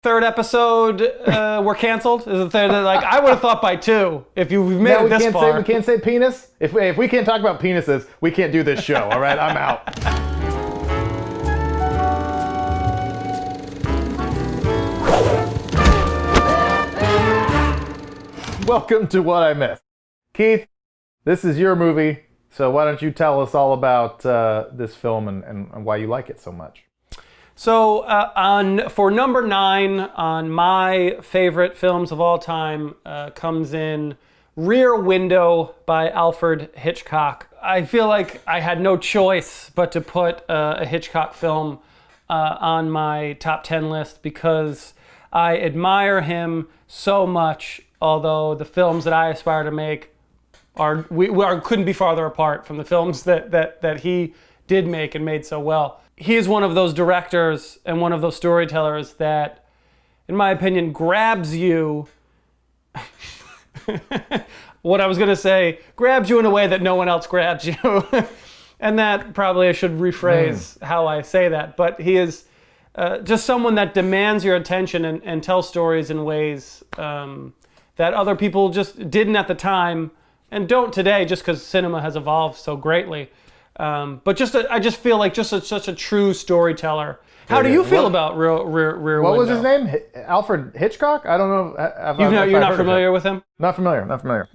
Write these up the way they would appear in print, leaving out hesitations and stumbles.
Third episode, we're canceled? Is it third? Like, I would have thought by 2 if you've made it this far. We can't say penis. If we can't talk about penises, we can't do this show, all right? I'm out. Welcome to What I Missed. Keith, this is your movie, so why don't you tell us all about this film and why you like it so much? So for number 9 on my favorite films of all time comes in Rear Window by Alfred Hitchcock. I feel like I had no choice but to put a Hitchcock film on my top 10 list because I admire him so much, although the films that I aspire to make couldn't be farther apart from the films that he did make and made so well. He is one of those directors and one of those storytellers that, in my opinion, grabs you. What I was going to say, grabs you in a way that no one else grabs you. And that probably I should rephrase how I say that. But he is just someone that demands your attention and tells stories in ways that other people just didn't at the time and don't today just because cinema has evolved so greatly. But I just feel like such a true storyteller. How do you feel about Rear Window? What was his name? Alfred Hitchcock? I don't know. You're not familiar with him? Not familiar.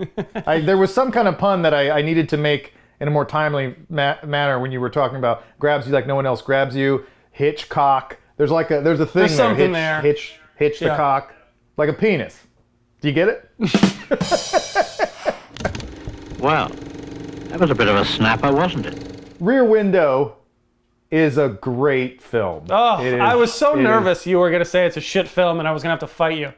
There was some kind of pun that I needed to make in a more timely manner when you were talking about grabs you like no one else grabs you. Hitchcock. There's a thing There's there. Something there. Hitch the cock. Like a penis. Do you get it? Well, that was a bit of a snapper, wasn't it? Rear Window is a great film. Oh, I was so nervous you were going to say it's a shit film and I was going to have to fight you.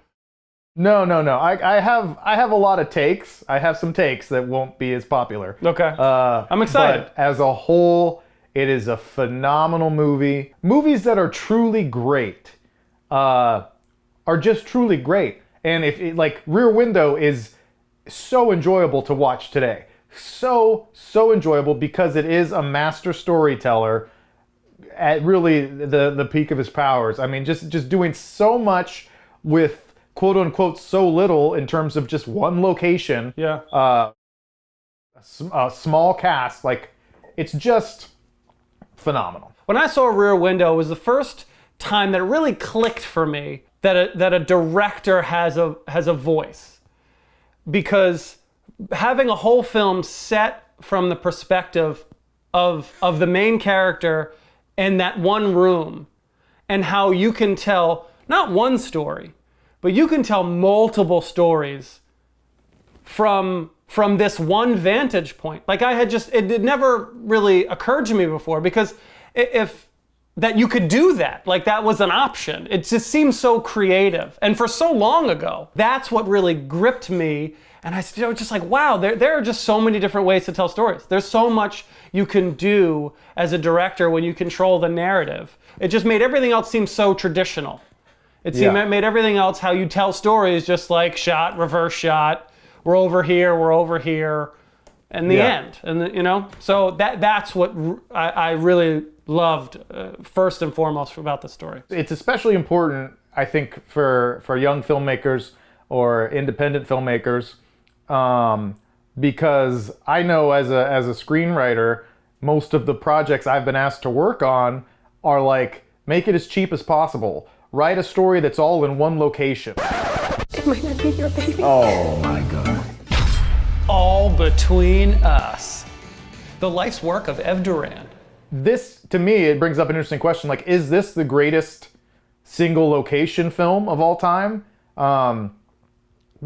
No. I have a lot of takes. I have some takes that won't be as popular. Okay. I'm excited. But as a whole, it is a phenomenal movie. Movies that are truly great are just truly great. And like Rear Window is so enjoyable to watch today. So enjoyable because it is a master storyteller at really the peak of his powers. I mean, just doing so much with quote unquote so little in terms of just one location. Yeah. A small cast, like it's just phenomenal. When I saw Rear Window, it was the first time that it really clicked for me that a director has a voice, because having a whole film set from the perspective of the main character in that one room, and how you can tell not one story, but you can tell multiple stories from this one vantage point. Like it never really occurred to me before, because that you could do that, like that was an option. It just seems so creative, and for so long ago. That's what really gripped me. And I was just like, wow, there are just so many different ways to tell stories. There's so much you can do as a director when you control the narrative. It just made everything else seem so traditional. It made everything else, how you tell stories, just like shot, reverse shot, we're over here, and the end. And so that's what I really loved first and foremost about the story. It's especially important, I think, for young filmmakers or independent filmmakers. Because I know as a screenwriter, most of the projects I've been asked to work on are like, make it as cheap as possible. Write a story that's all in one location. It might not be your baby. Oh my God. All Between Us. The life's work of Ev Duran. This, to me, it brings up an interesting question. Like, is this the greatest single location film of all time?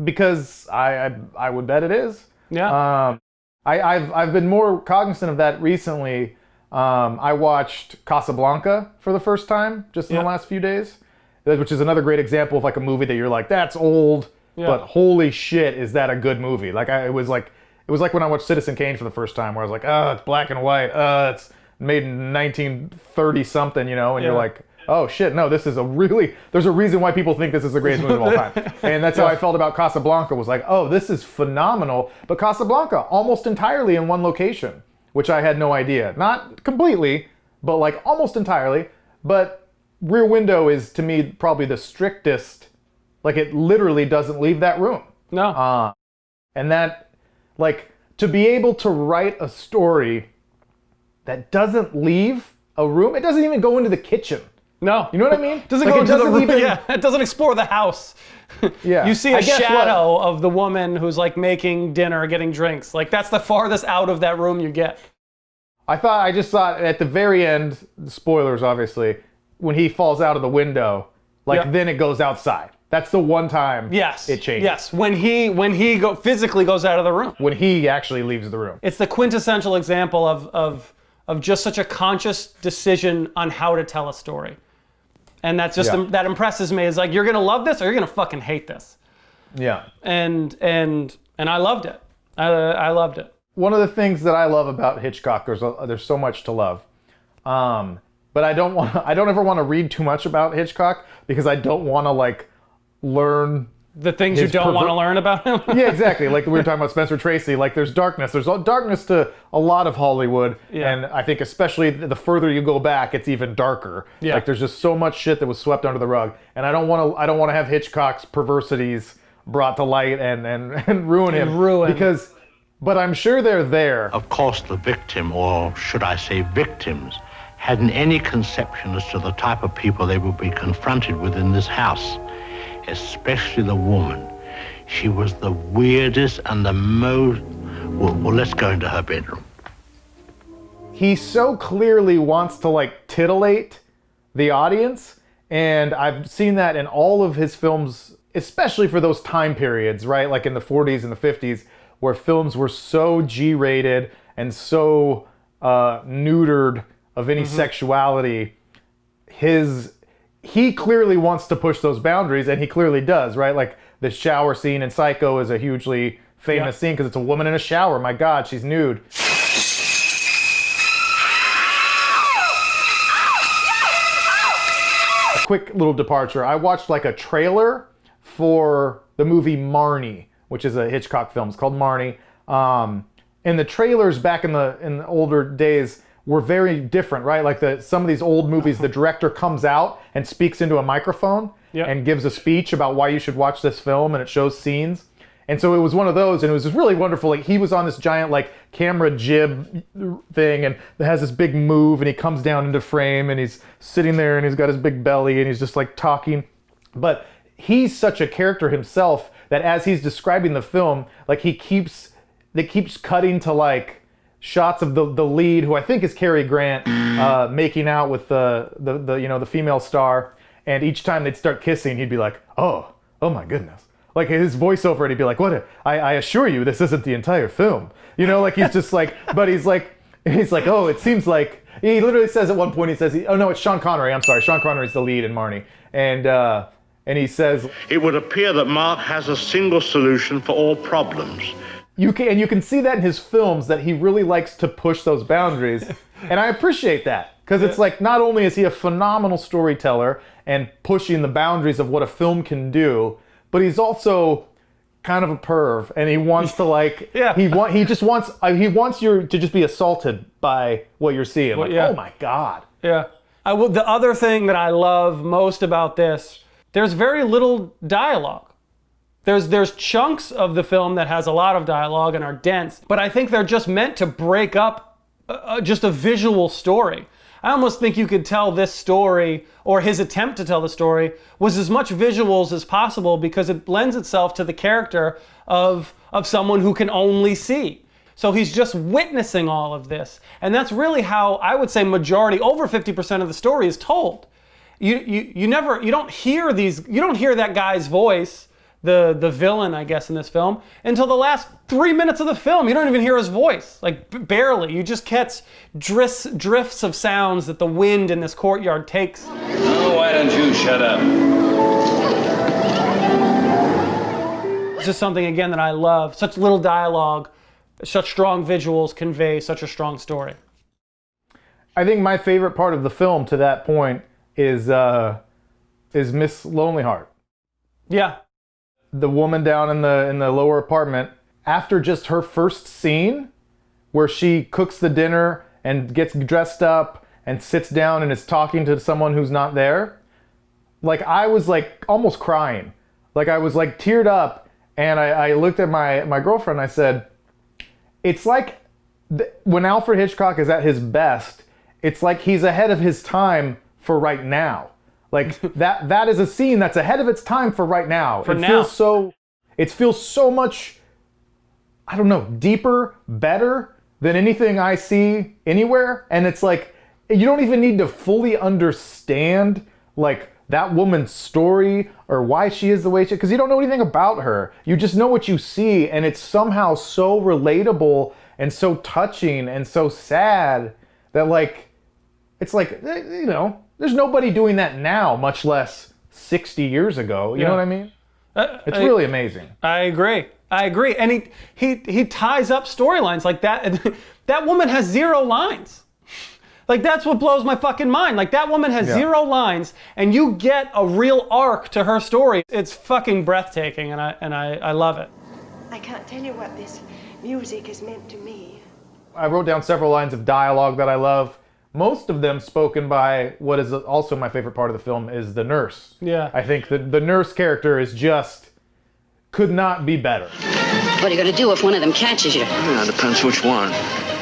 Because I would bet it is. Yeah. I've been more cognizant of that recently. I watched Casablanca for the first time just in the last few days, which is another great example of like a movie that you're like, that's old, but holy shit, is that a good movie? Like it was like when I watched Citizen Kane for the first time, where I was like, it's black and white, it's made in 1930 something, and you're like, oh shit, no, there's a reason why people think this is the greatest movie of all time. And that's how I felt about Casablanca, was like, oh, this is phenomenal. But Casablanca, almost entirely in one location, which I had no idea. Not completely, but like almost entirely. But Rear Window is, to me, probably the strictest. Like, it literally doesn't leave that room. No. And that, like, to be able to write a story that doesn't leave a room, it doesn't even go into the kitchen. No. You know what I mean? Doesn't Like, go it into the doesn't room. even- Yeah, it doesn't explore the house. Yeah. You see I a guess shadow of the woman who's like making dinner, getting drinks. Like that's the farthest out of that room you get. I just thought at the very end, spoilers obviously, when he falls out of the window, like then it goes outside. That's the one time it changes. Yes, when he physically goes out of the room. When he actually leaves the room. It's the quintessential example of just such a conscious decision on how to tell a story. And that's just that impresses me. Is like you're gonna love this or you're gonna fucking hate this. Yeah. And I loved it. I loved it. One of the things that I love about Hitchcock, there's so much to love, but I don't ever want to read too much about Hitchcock because I don't want to like learn the things you don't want to learn about him. Yeah, exactly. Like we were talking about Spencer Tracy. Like there's darkness. There's darkness to a lot of Hollywood, and I think especially the further you go back, it's even darker. Yeah. Like there's just so much shit that was swept under the rug, and I don't want to have Hitchcock's perversities brought to light and ruin him. But I'm sure they're there. Of course, the victim, or should I say victims, hadn't any conception as to the type of people they would be confronted with in this house, especially the woman. She was the weirdest and the most... Well, let's go into her bedroom. He so clearly wants to like titillate the audience, and I've seen that in all of his films, especially for those time periods, right? Like in the 40s and the 50s, where films were so G-rated and so neutered of any sexuality. He clearly wants to push those boundaries, and he clearly does, right? Like the shower scene in Psycho is a hugely famous scene because it's a woman in a shower. My God, she's nude. A quick little departure. I watched like a trailer for the movie Marnie, which is a Hitchcock film. It's called Marnie. And the trailers back in the older days were very different, right? Like some of these old movies, the director comes out and speaks into a microphone and gives a speech about why you should watch this film, and it shows scenes. And so it was one of those, and it was just really wonderful. Like he was on this giant like camera jib thing, and it has this big move, and he comes down into frame, and he's sitting there, and he's got his big belly, and he's just like talking. But he's such a character himself that as he's describing the film, like it keeps cutting to like shots of the lead, who I think is Cary Grant, making out with the female star, and each time they'd start kissing, he'd be like, oh my goodness. Like his voiceover, and he'd be like, what? I assure you, this isn't the entire film. You know, like he's just like, but he's like, oh, it seems like, he literally says at one point, he says, oh no, it's Sean Connery. I'm sorry, Sean Connery's the lead in Marnie, and he says, it would appear that Mark has a single solution for all problems. You can see that in his films, that he really likes to push those boundaries. And I appreciate that, because it's like, not only is he a phenomenal storyteller and pushing the boundaries of what a film can do, but he's also kind of a perv, and he wants to like, he wants you to just be assaulted by what you're seeing. Like, oh my God. Yeah. The other thing that I love most about this, there's very little dialogue. There's chunks of the film that has a lot of dialogue and are dense, but I think they're just meant to break up just a visual story. I almost think you could tell this story, or his attempt to tell the story, was as much visuals as possible because it lends itself to the character of someone who can only see. So he's just witnessing all of this. And that's really how I would say over 50% of the story is told. You don't hear that guy's voice, the villain, I guess, in this film, until the last 3 minutes of the film. You don't even hear his voice, like barely. You just catch drifts of sounds that the wind in this courtyard takes. Oh, why don't you shut up? It's just something, again, that I love. Such little dialogue, such strong visuals convey such a strong story. I think my favorite part of the film to that point is Miss Lonely Heart. Yeah. The woman down in the lower apartment, after just her first scene where she cooks the dinner and gets dressed up and sits down and is talking to someone who's not there, like I was like almost crying. Like I was like teared up, and I looked at my girlfriend and I said, it's like when Alfred Hitchcock is at his best, it's like he's ahead of his time for right now. Like that is a scene that's ahead of its time for right now. It feels so much, I don't know, deeper, better than anything I see anywhere. And it's like, you don't even need to fully understand like that woman's story or why she is the way she is, because you don't know anything about her. You just know what you see, and it's somehow so relatable and so touching and so sad that like, it's like, you know, there's nobody doing that now, much less 60 years ago. You know what I mean? It's really amazing. I agree. And he ties up storylines like that. That woman has 0 lines. Like, that's what blows my fucking mind. Like, that woman has 0 lines, and you get a real arc to her story. It's fucking breathtaking, and I love it. I can't tell you what this music has meant to me. I wrote down several lines of dialogue that I love. Most of them spoken by what is also my favorite part of the film is the nurse. Yeah. I think the nurse character is just, could not be better. What are you going to do if one of them catches you? Yeah, depends which one.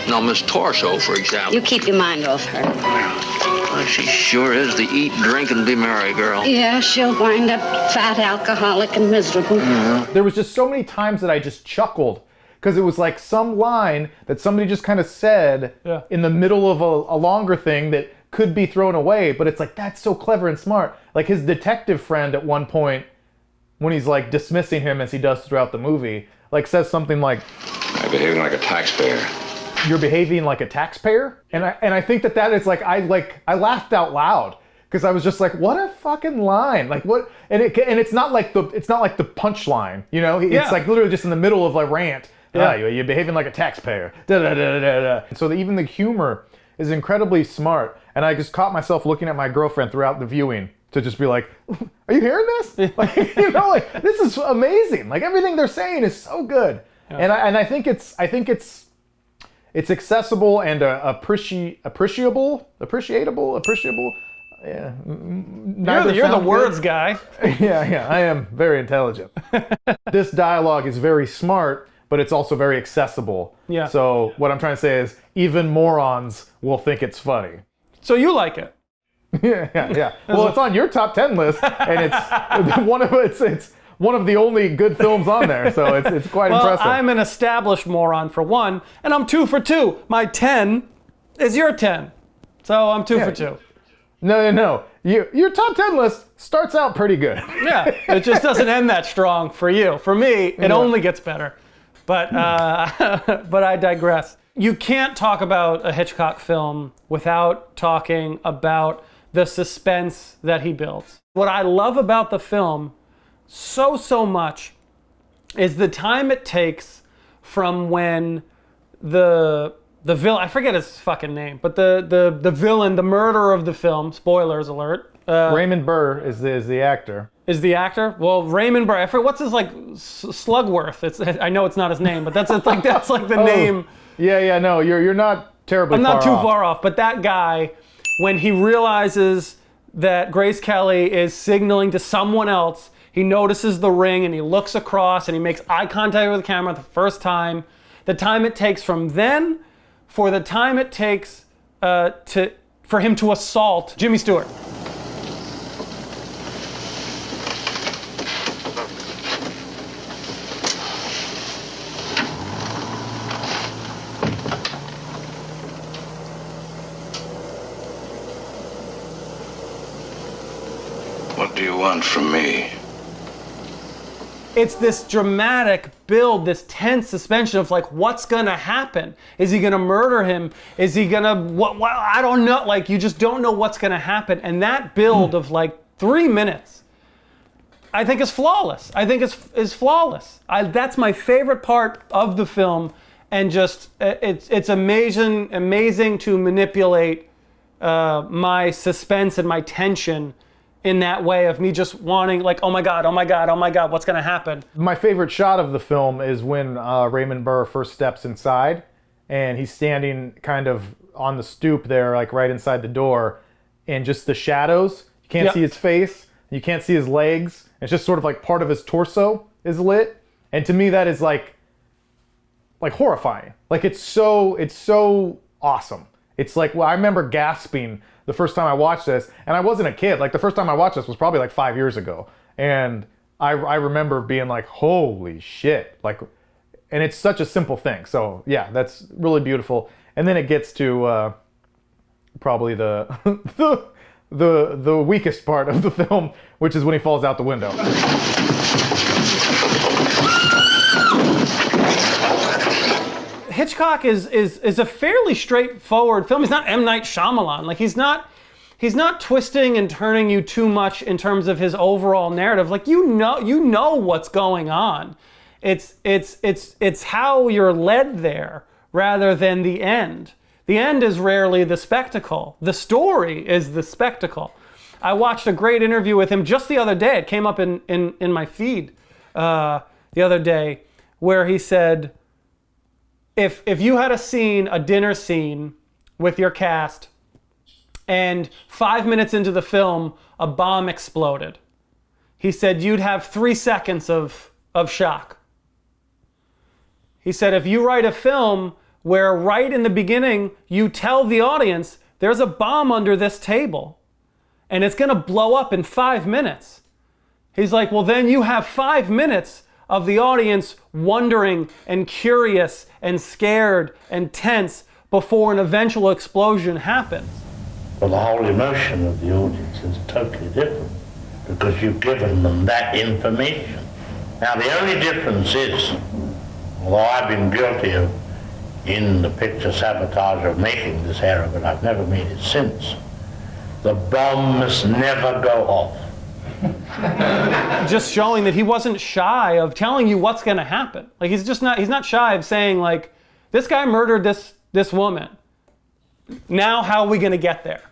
Now, Miss Torso, for example. You keep your mind off her. Well, she sure is the eat, drink, and be merry girl. Yeah, she'll wind up fat, alcoholic, and miserable. There was just so many times that I just chuckled because it was like some line that somebody just kind of said in the middle of a longer thing that could be thrown away, but it's like, that's so clever and smart. Like his detective friend at one point, when he's like dismissing him as he does throughout the movie, like says something like, I'm behaving like a taxpayer. You're behaving like a taxpayer? And I think that is like I laughed out loud because I was just like, what a fucking line. Like what, and it's not like the punchline, you know? It's like literally just in the middle of a rant. Yeah, you're behaving like a taxpayer. Da, da, da, da, da. So even the humor is incredibly smart. And I just caught myself looking at my girlfriend throughout the viewing to just be like, are you hearing this? Like, you know, like this is amazing. Like everything they're saying is so good. Yeah. And I think it's accessible and appreciable. Yeah. You're the words guy. Yeah, I am very intelligent. This dialogue is very smart, but it's also very accessible. Yeah. So what I'm trying to say is even morons will think it's funny. So you like it? Yeah. Well, it's on your top 10 list, and it's one of the only good films on there, so it's quite impressive. I'm an established moron for one, and I'm 2 for 2. My 10 is your 10, so I'm 2 for 2. No. Your top 10 list starts out pretty good. Yeah, it just doesn't end that strong for you. For me, it only gets better. But I digress. You can't talk about a Hitchcock film without talking about the suspense that he builds. What I love about the film so much is the time it takes from when the villain, I forget his fucking name, but the villain, the murderer of the film, spoilers alert. Raymond Burr is the actor. Is the actor? Well, Raymond Burr. I forget what's his like Slugworth. I know it's not his name, but that's the name. Yeah. No, you're not terribly. I'm not too far off, but that guy, when he realizes that Grace Kelly is signaling to someone else, he notices the ring and he looks across and he makes eye contact with the camera the first time. The time it takes from then, for the time it takes for him to assault Jimmy Stewart. What do you want from me? It's this dramatic build, this tense suspension of like, what's gonna happen? Is he gonna murder him? Is he gonna, what, I don't know. Like, you just don't know what's gonna happen. And that build of like 3 minutes, I think is flawless. Is flawless. That's my favorite part of the film. And just, it's amazing to manipulate my suspense and my tension in that way of me just wanting like, oh my God, what's gonna happen? My favorite shot of the film is when Raymond Burr first steps inside and he's standing kind of on the stoop there, like right inside the door, and just the shadows. You can't see his face. You can't see his legs. It's just sort of like part of his torso is lit. And to me, that is like horrifying. Like it's so awesome. It's like, well, I remember gasping the first time I watched this, and I wasn't a kid. Like the first time I watched this was probably like 5 years ago. And I remember being like, holy shit. Like, and it's such a simple thing. So yeah, that's really beautiful. And then it gets to probably the the weakest part of the film, which is when he falls out the window. Hitchcock is a fairly straightforward film. He's not M. Night Shyamalan. Like he's not twisting and turning you too much in terms of his overall narrative. Like you know what's going on. It's how you're led there rather than the end. The end is rarely the spectacle. The story is the spectacle. I watched a great interview with him just the other day. It came up in my feed the other day, where he said, if you had a dinner scene with your cast, and 5 minutes into the film, a bomb exploded, he said you'd have 3 seconds of shock. He said if you write a film where right in the beginning you tell the audience there's a bomb under this table and it's gonna blow up in 5 minutes, he's like, well then you have 5 minutes of the audience wondering and curious and scared and tense before an eventual explosion happens. Well, the whole emotion of the audience is totally different because you've given them that information. Now the only difference is, although I've been guilty of in the picture sabotage of making this error, but I've never made it since, the bomb must never go off. Just showing that he wasn't shy of telling you what's going to happen. Like he's not shy of saying like, this guy murdered this woman. Now how are we going to get there?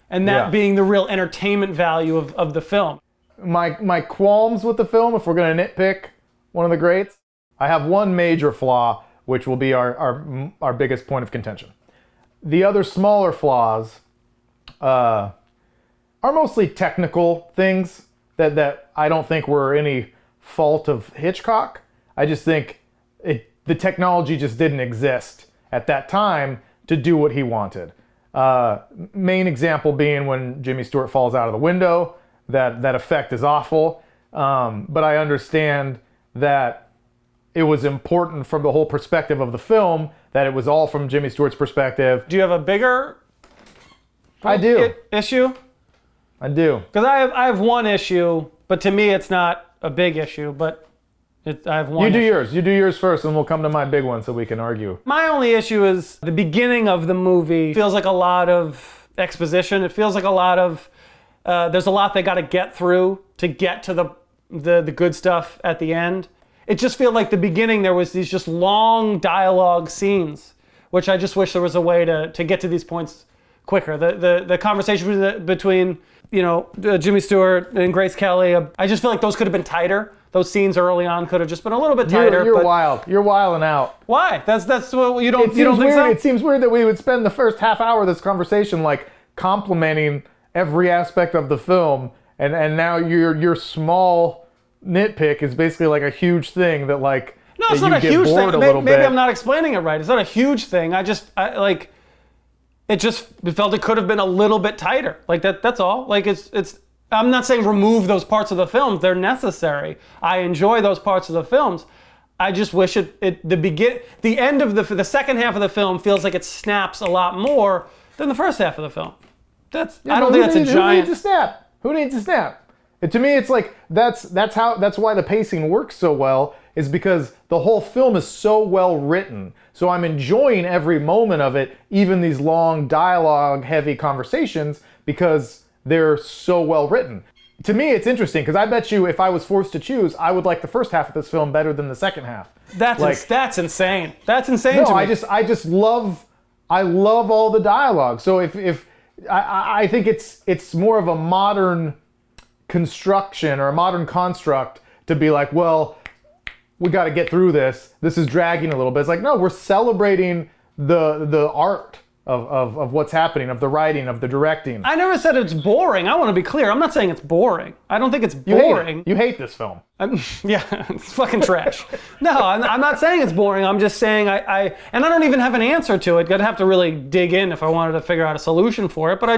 And that being the real entertainment value of the film. My qualms with the film, if we're going to nitpick one of the greats, I have one major flaw, which will be our biggest point of contention. The other smaller flaws are mostly technical things that I don't think were any fault of Hitchcock. I just think the technology just didn't exist at that time to do what he wanted. Main example being when Jimmy Stewart falls out of the window. That effect is awful. But I understand that it was important from the whole perspective of the film, that it was all from Jimmy Stewart's perspective. Do you have a bigger issue? I do. Because I have one issue, but to me it's not a big issue, but I have one. You do yours first, and we'll come to my big one so we can argue. My only issue is the beginning of the movie feels like a lot of exposition. It feels like a lot of, there's a lot they got to get through to get to the good stuff at the end. It just feels like the beginning there was these just long dialogue scenes, which I just wish there was a way to get to these points quicker. The conversation between Jimmy Stewart and Grace Kelly, I just feel like those could have been tighter. Those scenes early on could have just been a little bit tighter. You're wild. You're wilding out. Why? That's what you don't think so? It seems weird that we would spend the first half hour of this conversation like complimenting every aspect of the film, and now your small nitpick is basically like a huge thing that like. No, it's not a huge thing. Maybe I'm not explaining it right. It's not a huge thing. It just felt it could have been a little bit tighter. Like that's all. Like it's I'm not saying remove those parts of the films. They're necessary. I enjoy those parts of the films. I just wish the end of the second half of the film feels like it snaps a lot more than the first half of the film. I don't think that's a giant. Who needs to snap? To me, it's like that's why the pacing works so well, is because the whole film is so well written. So I'm enjoying every moment of it, even these long dialogue heavy conversations, because they're so well written. To me, it's interesting because I bet you if I was forced to choose, I would like the first half of this film better than the second half. That's insane. That's insane to me. I love all the dialogue. So if I think it's more of a modern construction or a modern construct to be like, well, we got to get through this. This is dragging a little bit. It's like, no, we're celebrating the art of what's happening, of the writing, of the directing. I never said it's boring. I want to be clear. I'm not saying it's boring. I don't think it's boring. You hate this film. Yeah, it's fucking trash. No, I'm not saying it's boring. I'm just saying and I don't even have an answer to it. I'd have to really dig in if I wanted to figure out a solution for it. But I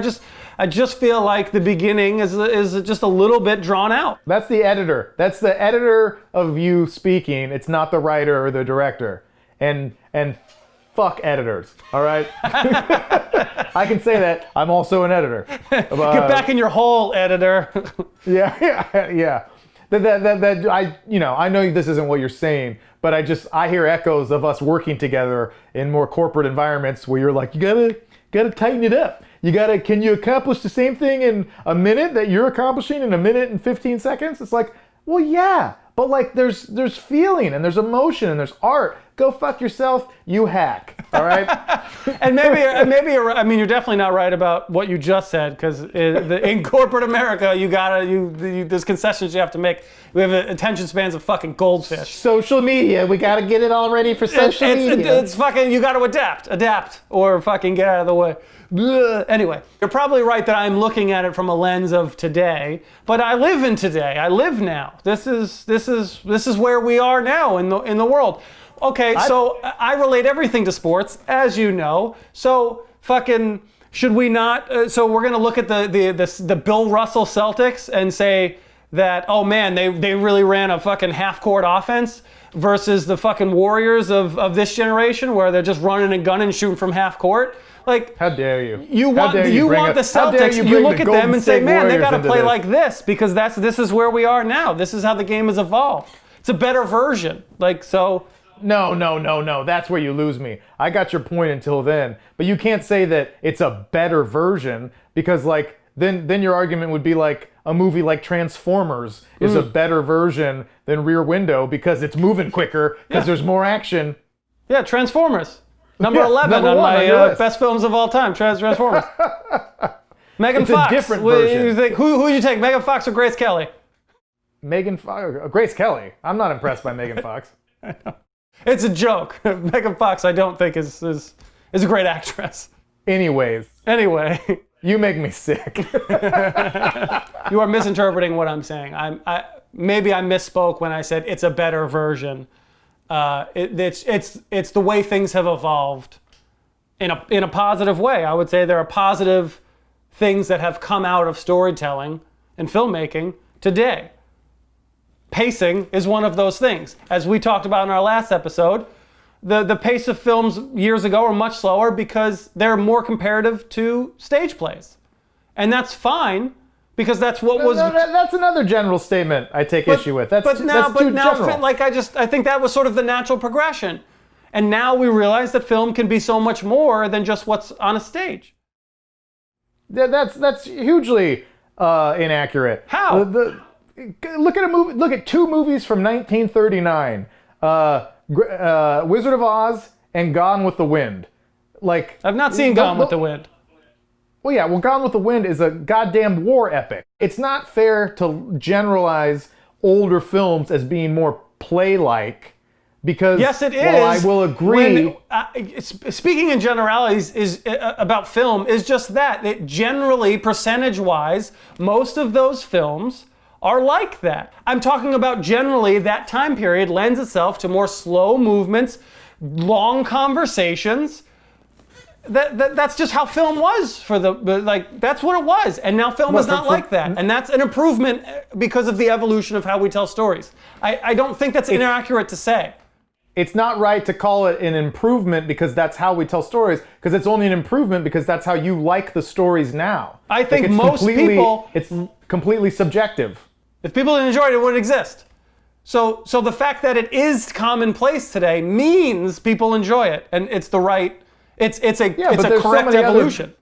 just feel like the beginning is just a little bit drawn out. That's the editor. That's the editor of you speaking. It's not the writer or the director. And fuck editors, all right? I can say that. I'm also an editor. Get back in your hole, editor. Yeah. I know this isn't what you're saying, but I hear echoes of us working together in more corporate environments where you're like, you gotta tighten it up. Can you accomplish the same thing in a minute that you're accomplishing in a minute and 15 seconds? It's like, well, yeah, but like there's feeling and there's emotion and there's art. Go fuck yourself, you hack. All right. And maybe you're definitely not right about what you just said, because in corporate America, there's concessions you have to make. We have attention spans of fucking goldfish. Social media, we gotta get it all ready for social media. It's fucking, you gotta adapt, or fucking get out of the way. Blah. Anyway, you're probably right that I'm looking at it from a lens of today, but I live in today. I live now. This is where we are now in the world. Okay, so I relate everything to sports, as you know. So fucking, should we not? So we're gonna look at the Bill Russell Celtics and say that, oh man, they really ran a fucking half-court offense versus the fucking Warriors of this generation, where they're just running and gunning, shooting from half court. Like, how dare you? You want the Celtics? You look at them and say, man, they gotta play like this, because this is where we are now. This is how the game has evolved. It's a better version. Like, so. No. That's where you lose me. I got your point until then. But you can't say that it's a better version, because like then your argument would be like a movie like Transformers is a better version than Rear Window because it's moving quicker, because there's more action. Yeah, Transformers. Number 11 on my best films of all time, Transformers. Megan Fox. A different version. You think, who would you take, Megan Fox or Grace Kelly? Grace Kelly. I'm not impressed by Megan Fox. I know. It's a joke. Megan Fox, I don't think is a great actress. Anyway. You make me sick. You are misinterpreting what I'm saying. Maybe I misspoke when I said it's a better version. It's the way things have evolved in a positive way. I would say there are positive things that have come out of storytelling and filmmaking today. Pacing is one of those things. As we talked about in our last episode, the pace of films years ago are much slower because they're more comparative to stage plays. And that's fine, because that's what was... That's another general statement I take issue with. That's too general. Like I think that was sort of the natural progression. And now we realize that film can be so much more than just what's on a stage. That's hugely inaccurate. How? Look at a movie. Look at two movies from 1939, Wizard of Oz and Gone with the Wind. Like, I've not seen Gone with the Wind. Well, yeah. Well, Gone with the Wind is a goddamn war epic. It's not fair to generalize older films as being more play-like, because yes, it is. While I will agree. Speaking in generalities about film is just that. It generally, percentage-wise, most of those films are like that. I'm talking about generally that time period lends itself to more slow movements, long conversations. That's just how film was that's what it was. And now film is not like that. And that's an improvement because of the evolution of how we tell stories. I don't think that's inaccurate to say. It's not right to call it an improvement because that's how we tell stories, because it's only an improvement because that's how you like the stories now. I think most people... It's completely subjective. If people enjoyed it, it wouldn't exist. So the fact that it is commonplace today means people enjoy it, and it's the right. It's a correct evolution.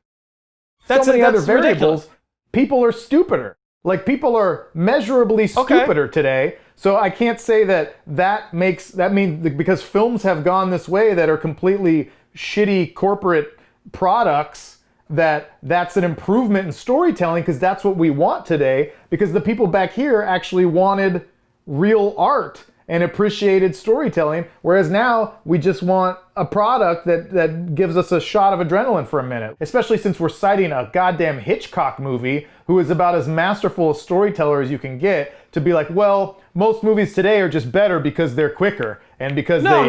That's so many other variables. People are stupider. Like, people are measurably stupider today. So I can't say that means because films have gone this way that are completely shitty corporate products, that's an improvement in storytelling, because that's what we want today, because the people back here actually wanted real art and appreciated storytelling, whereas now we just want a product that gives us a shot of adrenaline for a minute, especially since we're citing a goddamn Hitchcock movie who is about as masterful a storyteller as you can get, to be like, well, most movies today are just better because they're quicker and because not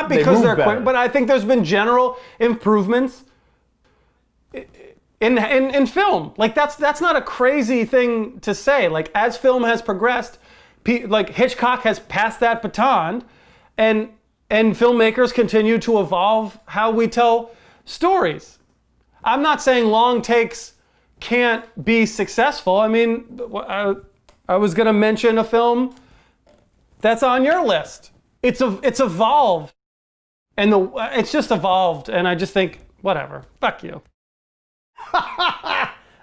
because move they're better. quick, but I think there's been general improvements in film. Like that's not a crazy thing to say. Like as film has progressed, like Hitchcock has passed that baton, and filmmakers continue to evolve how we tell stories. I'm not saying long takes can't be successful. I mean, I was gonna mention a film that's on your list. It's evolved, and it's just evolved, and I just think whatever. Fuck you.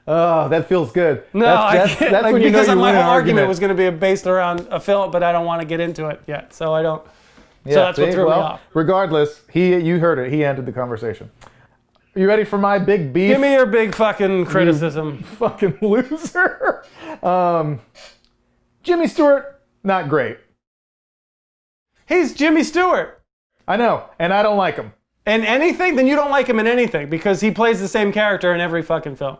Oh, that feels good. No, that's like, when you know because you my win an whole argument argument. was going to be based around a film, but I don't want to get into it yet, so I don't. So that's what threw me off. Regardless, you heard it. He ended the conversation. Are you ready for my big beef? Give me your big fucking criticism. Fucking loser. Jimmy Stewart, not great. He's Jimmy Stewart. I know, and I don't like him. In anything? Then you don't like him in anything because he plays the same character in every fucking film.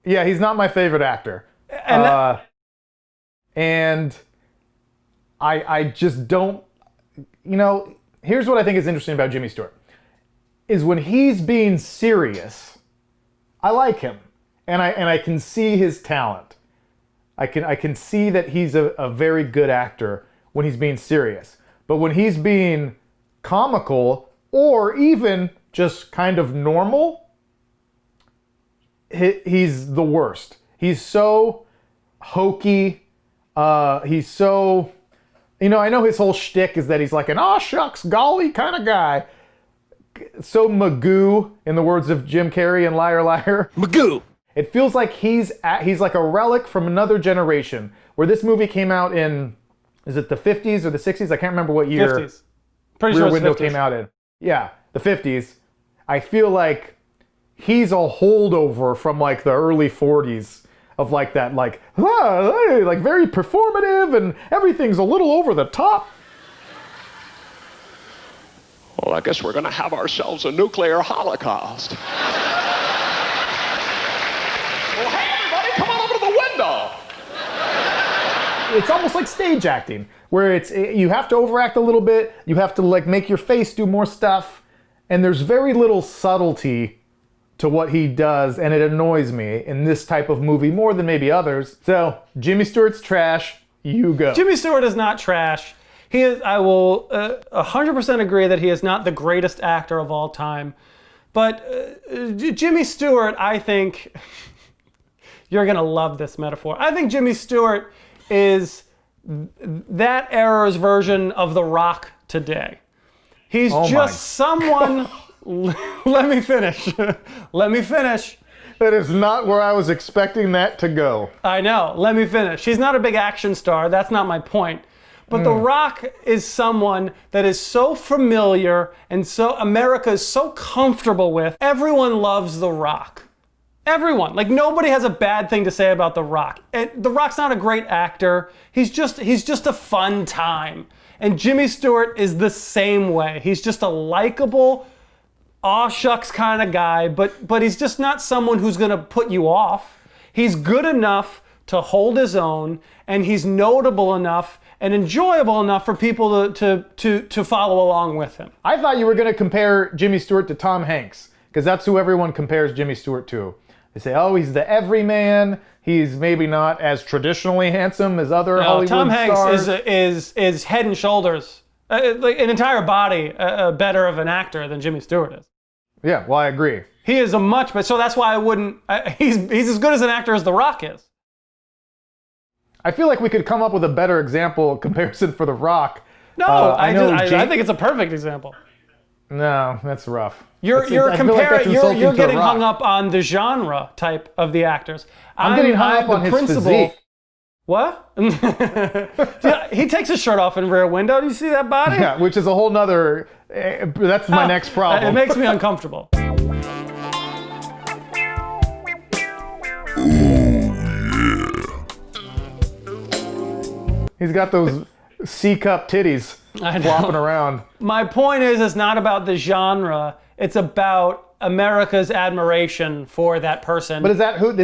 Yeah, he's not my favorite actor. And I just don't, here's what I think is interesting about Jimmy Stewart, is when he's being serious, I like him. And I can see his talent. I can see that he's a very good actor when he's being serious. But when he's being comical or even just kind of normal, he's the worst. He's so hokey. He's so, I know his whole shtick is that he's like an aw shucks golly kind of guy. So Magoo, in the words of Jim Carrey in Liar Liar. Magoo. It feels like he's like a relic from another generation. Where this movie came out in, is it the 50s or the 60s? I can't remember what year. 50s. Pretty sure Rear it's Window 50s. came out in. Yeah, the 50s. I feel like he's a holdover from like the early 40s of like that, like very performative and everything's a little over the top. Well, I guess we're going to have ourselves a nuclear holocaust. Well, hey, everybody, come on over to the window. It's almost like stage acting, where you have to overact a little bit, you have to like make your face do more stuff, and there's very little subtlety to what he does, and it annoys me in this type of movie more than maybe others. So, Jimmy Stewart's trash, you go. Jimmy Stewart is not trash. He is. I will 100% agree that he is not the greatest actor of all time. But Jimmy Stewart, I think, you're going to love this metaphor. I think Jimmy Stewart is that era's version of The Rock today. He's just someone... Let me finish. Let me finish. That is not where I was expecting that to go. I know. Let me finish. He's not a big action star. That's not my point. But The Rock is someone that is so familiar and so America is so comfortable with. Everyone loves The Rock. Everyone. Like nobody has a bad thing to say about The Rock. And The Rock's not a great actor. He's just a fun time. And Jimmy Stewart is the same way. He's just a likable, aw shucks kind of guy, but he's just not someone who's gonna put you off. He's good enough to hold his own, and he's notable enough and enjoyable enough for people to follow along with him. I thought you were gonna compare Jimmy Stewart to Tom Hanks, because that's who everyone compares Jimmy Stewart to. They say, oh, he's the everyman. He's maybe not as traditionally handsome as other Hollywood Tom stars. Hanks is head and shoulders, like an entire body, better of an actor than Jimmy Stewart is. Yeah, well, I agree. He is a much, but so that's why I wouldn't. He's as good as an actor as The Rock is. I feel like we could come up with a better example comparison for The Rock. No, I think it's a perfect example. No, that's rough. You're insulting you're to getting Rock. hung up on the genre type of the actors. I'm getting hung up on his physique. What? Yeah, he takes his shirt off in Rear Window. Do you see that body? Yeah, which is a whole nother. That's my next problem. It makes me uncomfortable. He's got those C-cup titties flopping around. My point is, it's not about the genre. It's about America's admiration for that person. But is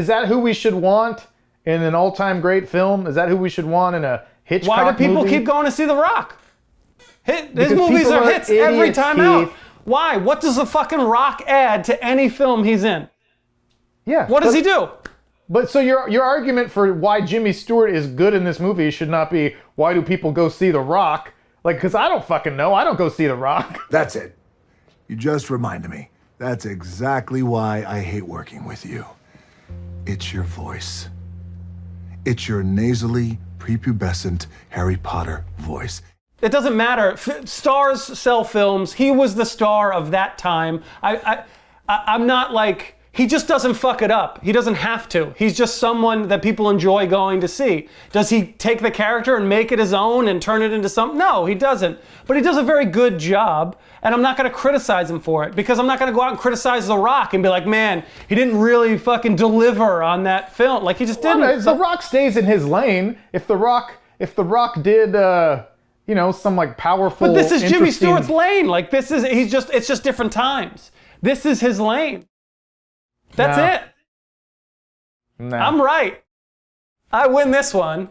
that who we should want in an all-time great film? Is that who we should want in a Hitchcock movie? Why do people keep going to see The Rock? His Because movies people are are hits every idiots, time Keith. out. Why? What does the fucking Rock add to any film he's in? Yeah. What does he do? But so your argument for why Jimmy Stewart is good in this movie should not be why do people go see The Rock? Like, because I don't fucking know. I don't go see The Rock. That's it. You just reminded me. That's exactly why I hate working with you. It's your voice. It's your nasally, prepubescent Harry Potter voice. It doesn't matter. Stars sell films. He was the star of that time. I'm not like, he just doesn't fuck it up. He doesn't have to. He's just someone that people enjoy going to see. Does he take the character and make it his own and turn it into something? No, he doesn't. But he does a very good job, and I'm not going to criticize him for it, because I'm not going to go out and criticize The Rock and be like, man, he didn't really fucking deliver on that film. Like, he just didn't. Well, The Rock stays in his lane. If The Rock did, some like powerful. But this is Jimmy interesting- Stewart's lane. Like, it's just different times. This is his lane. That's No. it. No. I'm right. I win this one.